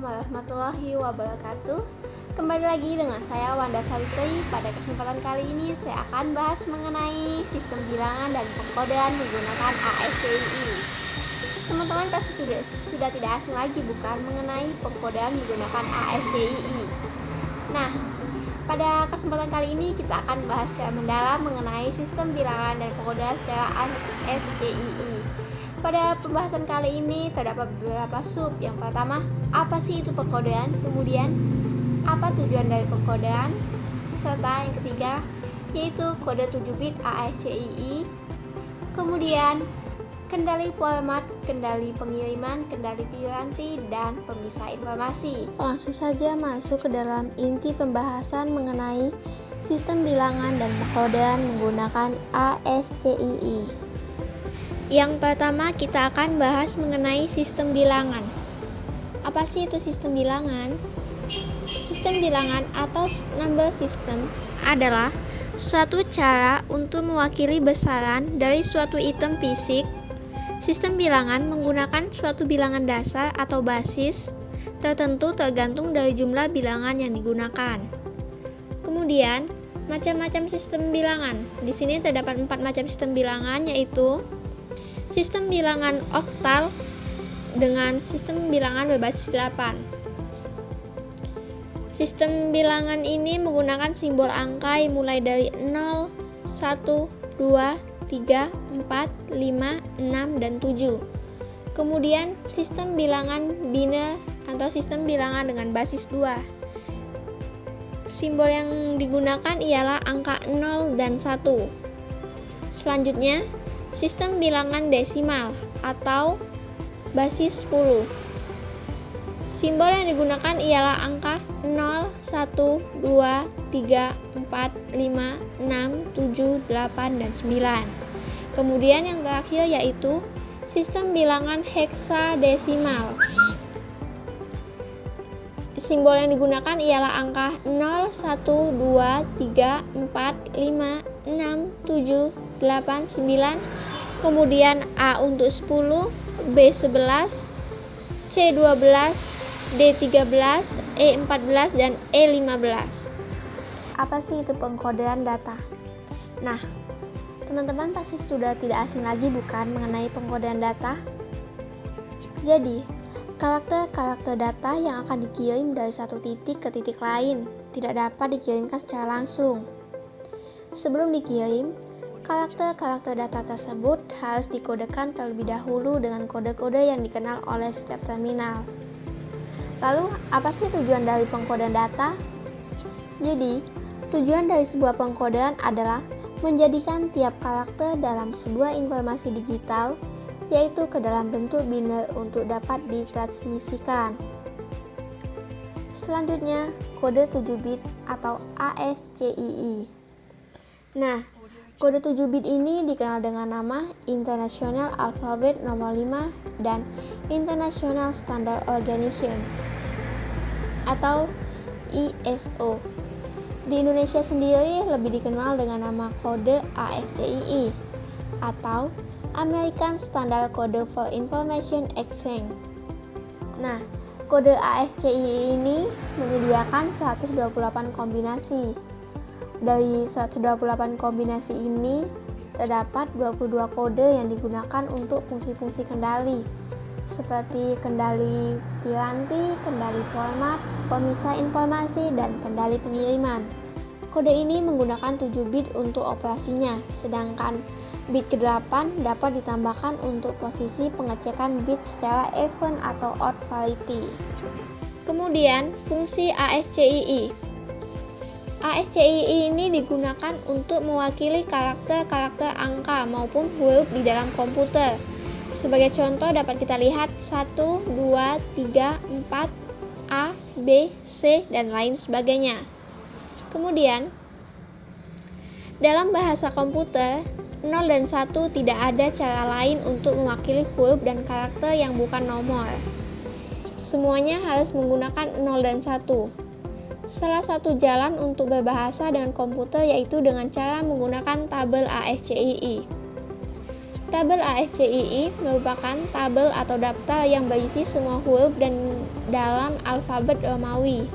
warahmatullahi wabarakatuh. Kembali lagi dengan saya Wanda Savitri. Pada kesempatan kali ini saya akan bahas mengenai sistem bilangan dan pengkodean menggunakan ASCII. Teman-teman pasti sudah tidak asing lagi bukan mengenai pengkodean menggunakan ASCII. Nah, pada kesempatan kali ini kita akan bahas secara mendalam mengenai sistem bilangan dan pengkodean secara ASCII. Pada pembahasan kali ini terdapat beberapa sub. Yang pertama, apa sih itu pengkodean? Kemudian, apa tujuan dari pengkodean? Serta yang ketiga, yaitu kode 7 bit ASCII. Kemudian, kendali format, kendali pengiriman, kendali piranti, dan pemisah informasi. Langsung saja masuk ke dalam inti pembahasan mengenai sistem bilangan dan pengkodean menggunakan ASCII. Yang pertama kita akan bahas mengenai sistem bilangan. Apa sih itu sistem bilangan? Sistem bilangan atau number system adalah suatu cara untuk mewakili besaran dari suatu item fisik. Sistem bilangan menggunakan suatu bilangan dasar atau basis tertentu tergantung dari jumlah bilangan yang digunakan. Kemudian, macam-macam sistem bilangan. Di sini terdapat 4 macam sistem bilangan, yaitu sistem bilangan oktal dengan sistem bilangan berbasis 8. Sistem bilangan ini menggunakan simbol angka yang mulai dari 0, 1, 2, 3, 4, 5, 6, dan 7. Kemudian sistem bilangan biner atau sistem bilangan dengan basis 2. Simbol yang digunakan ialah angka 0 dan 1. Selanjutnya, sistem bilangan desimal atau basis 10. Simbol yang digunakan ialah angka 0, 1, 2, 3, 4, 5, 6, 7, 8, dan 9. Kemudian yang terakhir yaitu sistem bilangan heksadesimal. Simbol yang digunakan ialah angka 0, 1, 2, 3, 4, 5, 6, 7, 8, 9, kemudian A untuk 10, B11, C12, D13, E14, dan E15. Apa sih itu pengkodean data? Nah, teman-teman pasti sudah tidak asing lagi bukan mengenai pengkodean data? Jadi, karakter-karakter data yang akan dikirim dari satu titik ke titik lain tidak dapat dikirimkan secara langsung. Sebelum dikirim, karakter-karakter data tersebut harus dikodekan terlebih dahulu dengan kode-kode yang dikenal oleh setiap terminal. Lalu, apa sih tujuan dari pengkodean data? Jadi, tujuan dari sebuah pengkodean adalah menjadikan tiap karakter dalam sebuah informasi digital, yaitu ke dalam bentuk biner untuk dapat ditransmisikan. Selanjutnya, kode 7 bit atau ASCII. Nah, kode 7 bit ini dikenal dengan nama International Alphabet nomor 5 dan International Standard Organization atau ISO. Di Indonesia sendiri lebih dikenal dengan nama kode ASCII atau American Standard Code for Information Exchange. Nah, kode ASCII ini menyediakan 128 kombinasi. Dari 128 kombinasi ini, terdapat 22 kode yang digunakan untuk fungsi-fungsi kendali, seperti kendali piranti, kendali format, pemisah informasi, dan kendali pengiriman. Kode ini menggunakan 7 bit untuk operasinya, sedangkan bit ke-8 dapat ditambahkan untuk posisi pengecekan bit secara even atau odd variety. Kemudian, fungsi ASCII. ASCII ini digunakan untuk mewakili karakter-karakter angka maupun huruf di dalam komputer. Sebagai contoh dapat kita lihat 1, 2, 3, 4, A, B, C, dan lain sebagainya. Kemudian, dalam bahasa komputer, 0 dan 1 tidak ada cara lain untuk mewakili huruf dan karakter yang bukan nomor. Semuanya harus menggunakan 0 dan 1. Salah satu jalan untuk berbahasa dengan komputer yaitu dengan cara menggunakan tabel ASCII. Tabel ASCII merupakan tabel atau daftar yang berisi semua huruf dan dalam alfabet Romawi,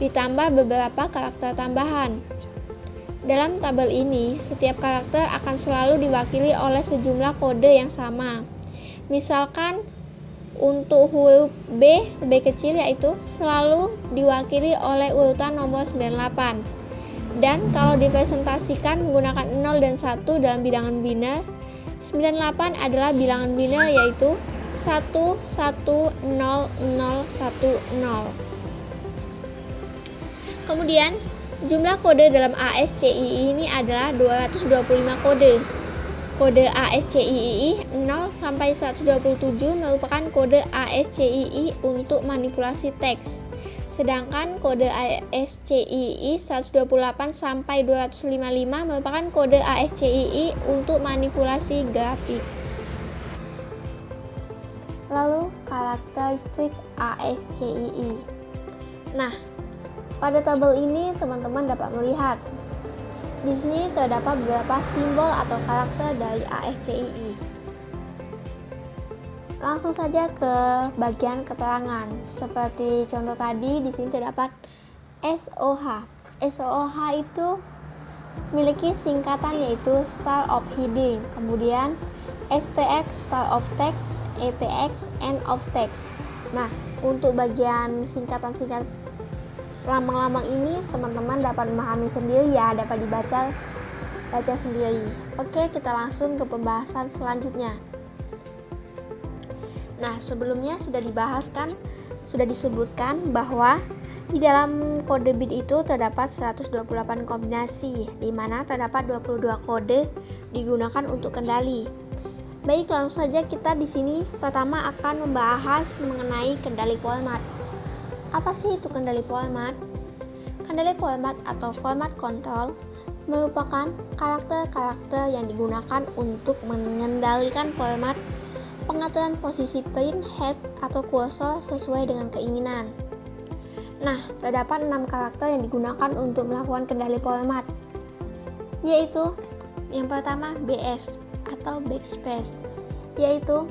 ditambah beberapa karakter tambahan. Dalam tabel ini, setiap karakter akan selalu diwakili oleh sejumlah kode yang sama. Misalkan untuk huruf B lebih kecil yaitu selalu diwakili oleh urutan nomor 98. Dan kalau dipresentasikan menggunakan 0 dan 1 dalam bilangan biner, 98 adalah bilangan biner yaitu 110010. Kemudian jumlah kode dalam ASCII ini adalah 225 kode. Kode ASCII 0 sampai 127 merupakan kode ASCII untuk manipulasi teks. Sedangkan kode ASCII 128 sampai 255 merupakan kode ASCII untuk manipulasi grafik. Lalu karakteristik ASCII. Nah, pada tabel ini teman-teman dapat melihat di sini terdapat beberapa simbol atau karakter dari ASCII. Langsung saja ke bagian keterangan. Seperti contoh tadi, di sini terdapat SOH. SOH itu memiliki singkatan yaitu Style of Heading. Kemudian STX Style of Text, ETX End of Text. Nah, untuk bagian singkatan-singkatan lambang-lambang ini teman-teman dapat memahami sendiri ya, dapat baca sendiri. Oke, kita langsung ke pembahasan selanjutnya. Nah, sebelumnya sudah disebutkan bahwa di dalam kode bit itu terdapat 128 kombinasi, di mana terdapat 22 kode digunakan untuk kendali. Baik, langsung saja kita di sini pertama akan membahas mengenai kendali format. Apa sih itu kendali format? Kendali format atau format control merupakan karakter-karakter yang digunakan untuk mengendalikan format, pengaturan posisi print, head, atau kursor sesuai dengan keinginan. Nah, terdapat 6 karakter yang digunakan untuk melakukan kendali format, yaitu yang pertama BS atau backspace, yaitu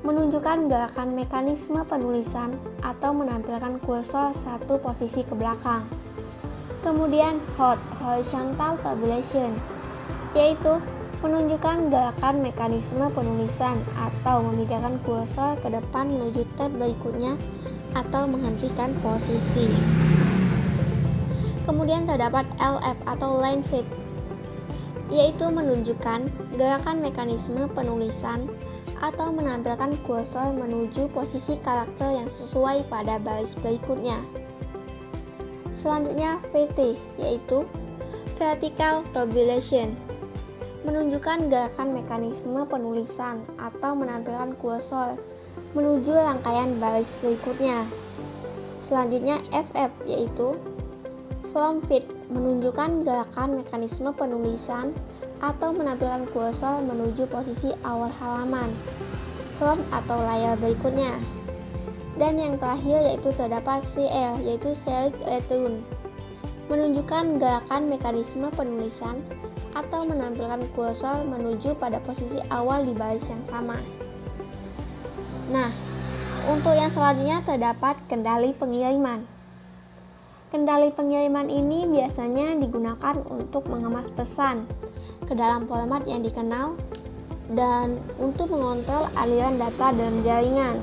menunjukkan gerakan mekanisme penulisan atau menampilkan kursor satu posisi ke belakang. Kemudian horizontal tabulation, yaitu menunjukkan gerakan mekanisme penulisan atau memindahkan kursor ke depan menuju tab berikutnya atau menghentikan posisi. Kemudian terdapat LF atau line fit, yaitu menunjukkan gerakan mekanisme penulisan atau menampilkan kursor menuju posisi karakter yang sesuai pada baris berikutnya. Selanjutnya VT, yaitu vertical tabulation, menunjukkan gerakan mekanisme penulisan atau menampilkan kursor menuju rangkaian baris berikutnya. Selanjutnya FF, yaitu form fit, menunjukkan gerakan mekanisme penulisan atau menampilkan kursor menuju posisi awal halaman, form atau layar berikutnya. Dan yang terakhir yaitu terdapat CL, yaitu select return, menunjukkan gerakan mekanisme penulisan atau menampilkan kursor menuju pada posisi awal di baris yang sama. Nah, untuk yang selanjutnya terdapat kendali pengiriman. Kendali pengiriman ini biasanya digunakan untuk mengemas pesan ke dalam format yang dikenal dan untuk mengontrol aliran data dalam jaringan.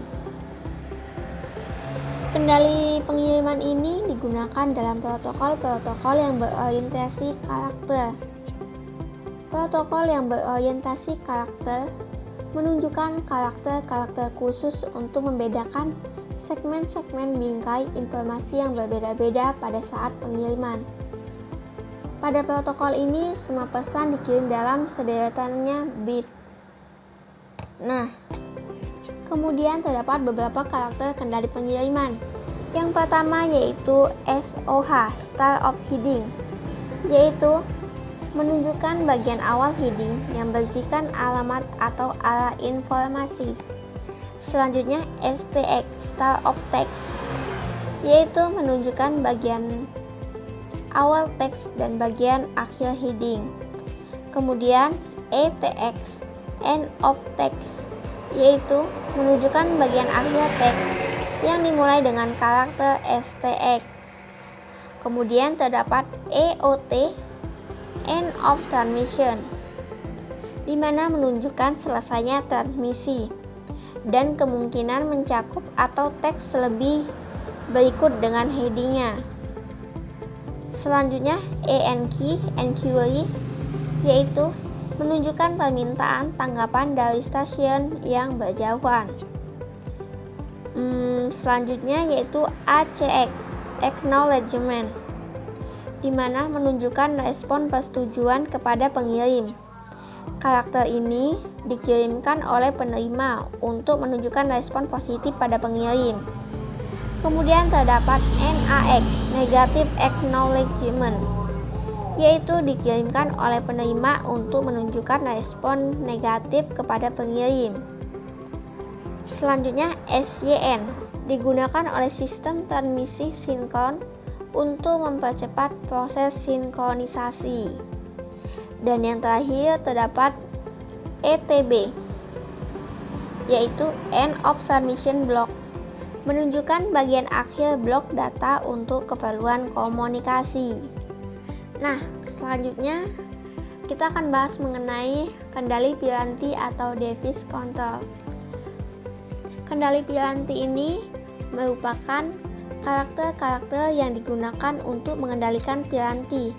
Kendali pengiriman ini digunakan dalam protokol-protokol yang berorientasi karakter. Protokol yang berorientasi karakter menunjukkan karakter-karakter khusus untuk membedakan segmen-segmen bingkai informasi yang berbeda-beda pada saat pengiriman. Pada protokol ini, semua pesan dikirim dalam sederetannya bit. Nah, kemudian terdapat beberapa karakter kendali pengiriman. Yang pertama yaitu SOH, Style of Heading, yaitu menunjukkan bagian awal heading yang berisikan alamat atau arah informasi. Selanjutnya STX, Style of Text, yaitu menunjukkan bagian awal teks dan bagian akhir heading. Kemudian ETX, End of Text, yaitu menunjukkan bagian akhir teks yang dimulai dengan karakter STX. Kemudian terdapat EOT, end of transmission, di mana menunjukkan selesainya transmisi dan kemungkinan mencakup atau teks lebih berikut dengan headingnya. Selanjutnya ENQ, enquiry, yaitu menunjukkan permintaan tanggapan dari stasiun yang berjauhan. Selanjutnya yaitu ACX, acknowledgement, di mana menunjukkan respon persetujuan kepada pengirim. Karakter ini dikirimkan oleh penerima untuk menunjukkan respon positif pada pengirim. Kemudian terdapat NAX, negative acknowledgement, yaitu dikirimkan oleh penerima untuk menunjukkan respon negatif kepada pengirim. Selanjutnya SYN, digunakan oleh sistem transmisi sinkron untuk mempercepat proses sinkronisasi. Dan yang terakhir terdapat ETB, yaitu end of transmission block, menunjukkan bagian akhir blok data untuk keperluan komunikasi. Nah, selanjutnya kita akan bahas mengenai kendali piranti atau device control. Kendali piranti ini merupakan karakter-karakter yang digunakan untuk mengendalikan piranti,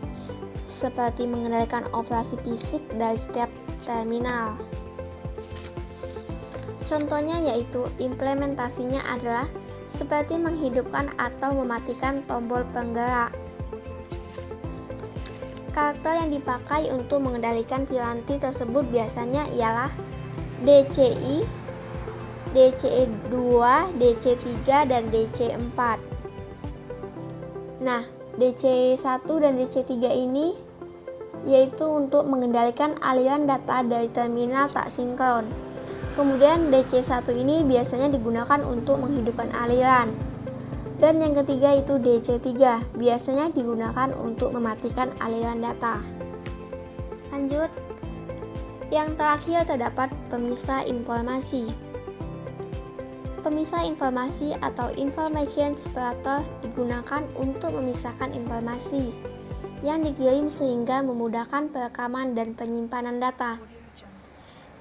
seperti mengendalikan operasi fisik dari setiap terminal. Contohnya yaitu implementasinya adalah seperti menghidupkan atau mematikan tombol penggerak. Karakter yang dipakai untuk mengendalikan piranti tersebut biasanya ialah DCI, DC2, DC3, dan DC4. Nah, DC1 dan DC3 ini yaitu untuk mengendalikan aliran data dari terminal tak sinkron. Kemudian DC1 ini biasanya digunakan untuk menghidupkan aliran. Dan yang ketiga itu DC3, biasanya digunakan untuk mematikan aliran data. Lanjut. Yang terakhir terdapat pemisah informasi. Pemisah informasi atau information separator digunakan untuk memisahkan informasi yang dikirim sehingga memudahkan perekaman dan penyimpanan data.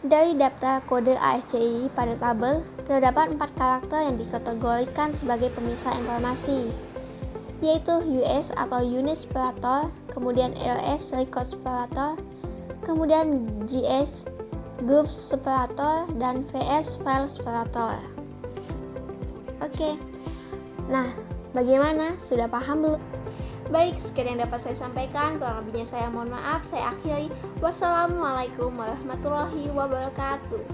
Dari daftar kode ASCII pada tabel, terdapat 4 karakter yang dikategorikan sebagai pemisah informasi, yaitu US atau unit separator, kemudian LS record separator, kemudian GS group separator, dan VS file separator. Oke, nah bagaimana? Sudah paham belum? Baik, sekian yang dapat saya sampaikan. Kurang lebihnya saya mohon maaf. Saya akhiri. Wassalamualaikum warahmatullahi wabarakatuh.